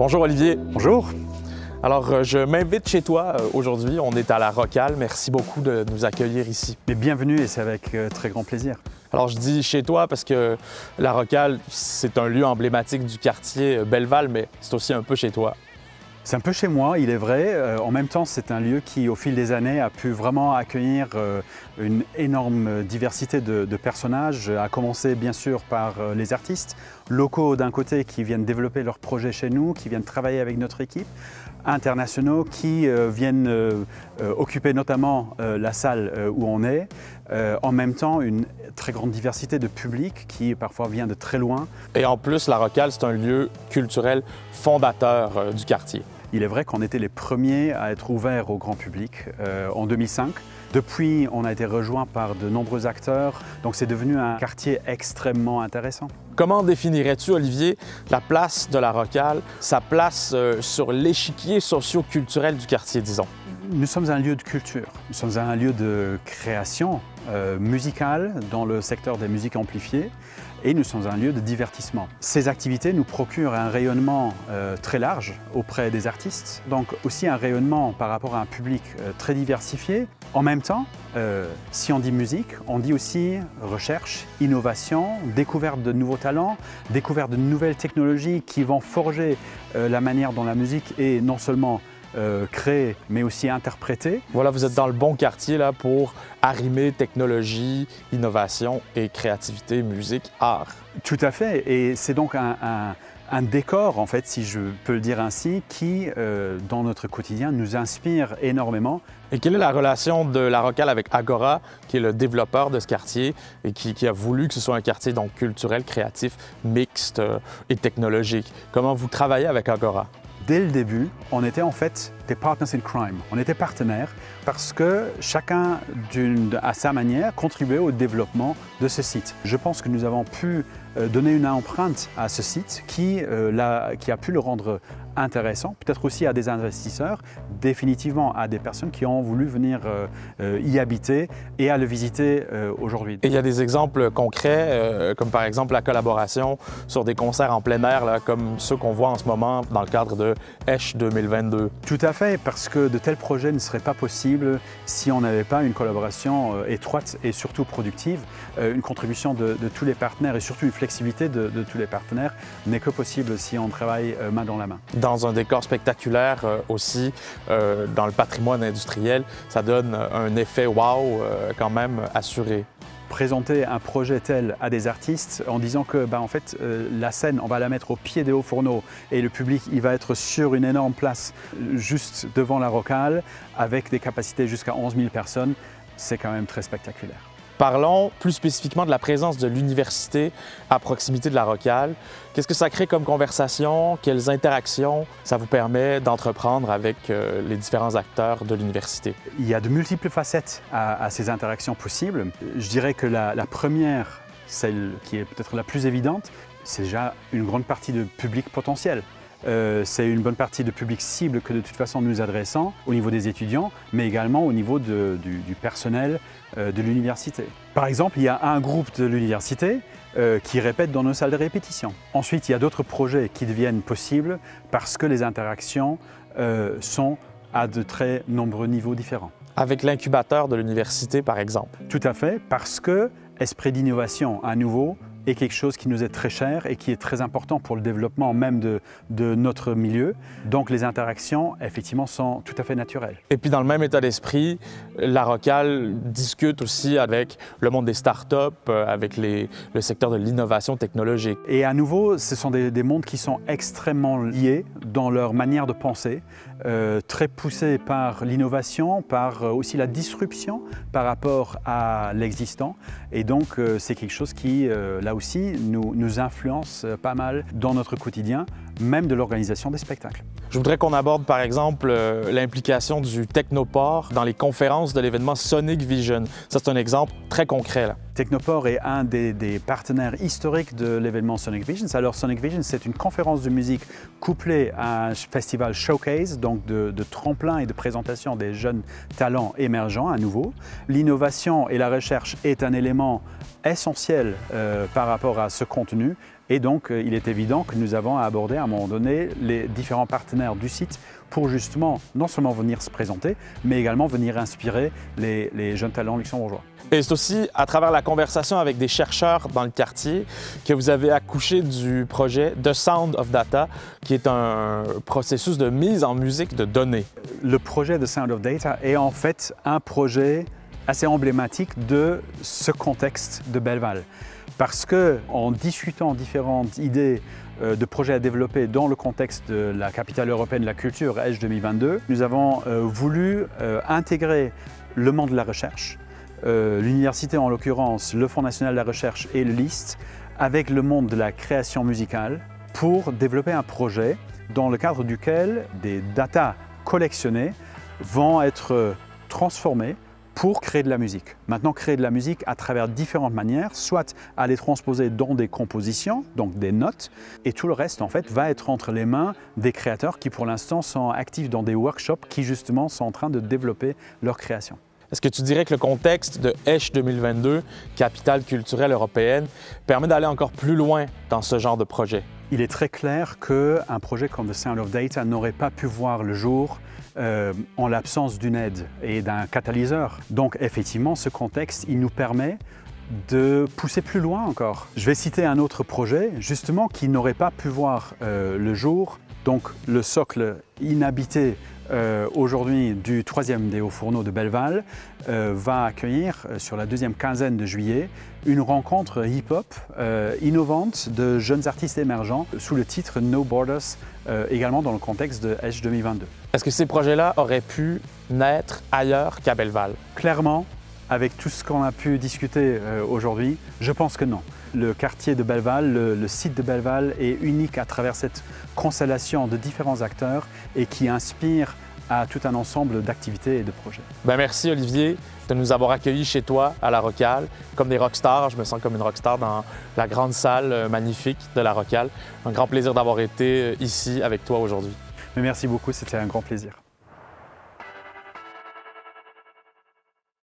Bonjour Olivier. Bonjour. Alors, je m'invite chez toi aujourd'hui. On est à la Rocale. Merci beaucoup de nous accueillir ici. Mais bienvenue et c'est avec très grand plaisir. Alors, je dis chez toi parce que la Rocale, c'est un lieu emblématique du quartier Belleval, mais c'est aussi un peu chez toi. C'est un peu chez moi, il est vrai. En même temps, c'est un lieu qui, au fil des années, a pu vraiment accueillir une énorme diversité de personnages, à commencer bien sûr par les artistes locaux d'un côté qui viennent développer leurs projets chez nous, qui viennent travailler avec notre équipe, internationaux qui viennent occuper notamment la salle où on est. En même temps, une très grande diversité de public qui parfois vient de très loin. Et en plus, la Rocale, c'est un lieu culturel fondateur du quartier. Il est vrai qu'on était les premiers à être ouverts au grand public en 2005. Depuis, on a été rejoint par de nombreux acteurs, donc c'est devenu un quartier extrêmement intéressant. Comment définirais-tu, Olivier, la place de la Rocale, sa place sur l'échiquier socio-culturel du quartier, disons? Nous sommes un lieu de culture, nous sommes un lieu de création musicale dans le secteur des musiques amplifiées et nous sommes un lieu de divertissement. Ces activités nous procurent un rayonnement très large auprès des artistes, donc aussi un rayonnement par rapport à un public très diversifié. En même temps, si on dit musique, on dit aussi recherche, innovation, découverte de nouveaux talents, découverte de nouvelles technologies qui vont forger la manière dont la musique est non seulement créée, mais aussi interprétée. Voilà, vous êtes dans le bon quartier là, pour arrimer technologie, innovation et créativité, musique, art. Tout à fait, et c'est donc un décor, en fait, si je peux le dire ainsi, qui, dans notre quotidien, nous inspire énormément. Et quelle est la relation de la Rocale avec Agora, qui est le développeur de ce quartier et qui a voulu que ce soit un quartier donc culturel, créatif, mixte et technologique? Comment vous travaillez avec Agora? Dès le début, on était en fait des partners in crime. On était partenaires parce que chacun, à sa manière, contribuait au développement de ce site. Je pense que nous avons pu donner une empreinte à ce site qui a pu le rendre intéressant, peut-être aussi à des investisseurs, définitivement à des personnes qui ont voulu venir y habiter et à le visiter aujourd'hui. Et il y a des exemples concrets, comme par exemple la collaboration sur des concerts en plein air, là, comme ceux qu'on voit en ce moment dans le cadre de Esch 2022. Tout à fait, parce que de tels projets ne seraient pas possibles si on n'avait pas une collaboration étroite et surtout productive. Une contribution de tous les partenaires et surtout une flexibilité de tous les partenaires n'est que possible si on travaille main dans la main. Dans un décor spectaculaire aussi, dans le patrimoine industriel, ça donne un effet wow quand même assuré. Présenter un projet tel à des artistes en disant que en fait, la scène, on va la mettre au pied des hauts fourneaux et le public, il va être sur une énorme place juste devant la Rocale avec des capacités jusqu'à 11 000 personnes, c'est quand même très spectaculaire. Parlons plus spécifiquement de la présence de l'université à proximité de la Rocale. Qu'est-ce que ça crée comme conversation? Quelles interactions ça vous permet d'entreprendre avec les différents acteurs de l'université? Il y a de multiples facettes à ces interactions possibles. Je dirais que la première, celle qui est peut-être la plus évidente, c'est déjà une grande partie de public potentiel. C'est une bonne partie de public cible que de toute façon nous adressons au niveau des étudiants, mais également au niveau du personnel de l'université. Par exemple, il y a un groupe de l'université qui répète dans nos salles de répétition. Ensuite, il y a d'autres projets qui deviennent possibles parce que les interactions sont à de très nombreux niveaux différents. Avec l'incubateur de l'université, par exemple? Tout à fait, parce que esprit d'innovation, à nouveau, est quelque chose qui nous est très cher et qui est très important pour le développement même de notre milieu. Donc les interactions, effectivement, sont tout à fait naturelles. Et puis dans le même état d'esprit, la Rocale discute aussi avec le monde des startups, avec le secteur de l'innovation technologique. Et à nouveau, ce sont des mondes qui sont extrêmement liés dans leur manière de penser, très poussés par l'innovation, par aussi la disruption par rapport à l'existant. Et donc c'est quelque chose qui, là aussi, nous influence pas mal dans notre quotidien, même de l'organisation des spectacles. Je voudrais qu'on aborde par exemple l'implication du Technoport dans les conférences de l'événement Sonic Vision. Ça, c'est un exemple très concret, là. Technoport est un des partenaires historiques de l'événement Sonic Vision. Alors Sonic Vision, c'est une conférence de musique couplée à un festival showcase, donc de tremplin et de présentation des jeunes talents émergents à nouveau. L'innovation et la recherche est un élément essentiel par rapport à ce contenu Et donc, il est évident que nous avons à aborder à un moment donné les différents partenaires du site pour justement non seulement venir se présenter, mais également venir inspirer les jeunes talents luxembourgeois. Et c'est aussi à travers la conversation avec des chercheurs dans le quartier que vous avez accouché du projet The Sound of Data, qui est un processus de mise en musique de données. Le projet The Sound of Data est en fait un projet assez emblématique de ce contexte de Belleval. Parce qu'en discutant différentes idées de projets à développer dans le contexte de la capitale européenne de la culture, Edge 2022, nous avons voulu intégrer le monde de la recherche, l'université en l'occurrence, le Fonds national de la recherche et le LIST, avec le monde de la création musicale pour développer un projet dans le cadre duquel des datas collectionnées vont être transformées pour créer de la musique. Maintenant, créer de la musique à travers différentes manières, soit à les transposer dans des compositions, donc des notes, et tout le reste, en fait, va être entre les mains des créateurs qui, pour l'instant, sont actifs dans des workshops qui, justement, sont en train de développer leur création. Est-ce que tu dirais que le contexte de Esch 2022, capitale culturelle européenne, permet d'aller encore plus loin dans ce genre de projet? Il est très clair qu'un projet comme The Sound of Data n'aurait pas pu voir le jour en l'absence d'une aide et d'un catalyseur. Donc effectivement, ce contexte, il nous permet de pousser plus loin encore. Je vais citer un autre projet, justement, qui n'aurait pas pu voir le jour. Donc le socle inhabité aujourd'hui du 3e des Hauts-Fourneaux de Belleval va accueillir sur la 2e quinzaine de juillet une rencontre hip-hop innovante de jeunes artistes émergents sous le titre No Borders, également dans le contexte de Edge 2022. Est-ce que ces projets-là auraient pu naître ailleurs qu'à Belleval? Clairement, avec tout ce qu'on a pu discuter aujourd'hui, je pense que non. Le quartier de Belleval, le site de Belleval est unique à travers cette constellation de différents acteurs et qui inspire à tout un ensemble d'activités et de projets. Merci Olivier de nous avoir accueillis chez toi à la Rocale, comme des rockstars. Je me sens comme une rockstar dans la grande salle magnifique de la Rocale. Un grand plaisir d'avoir été ici avec toi aujourd'hui. Merci beaucoup, c'était un grand plaisir.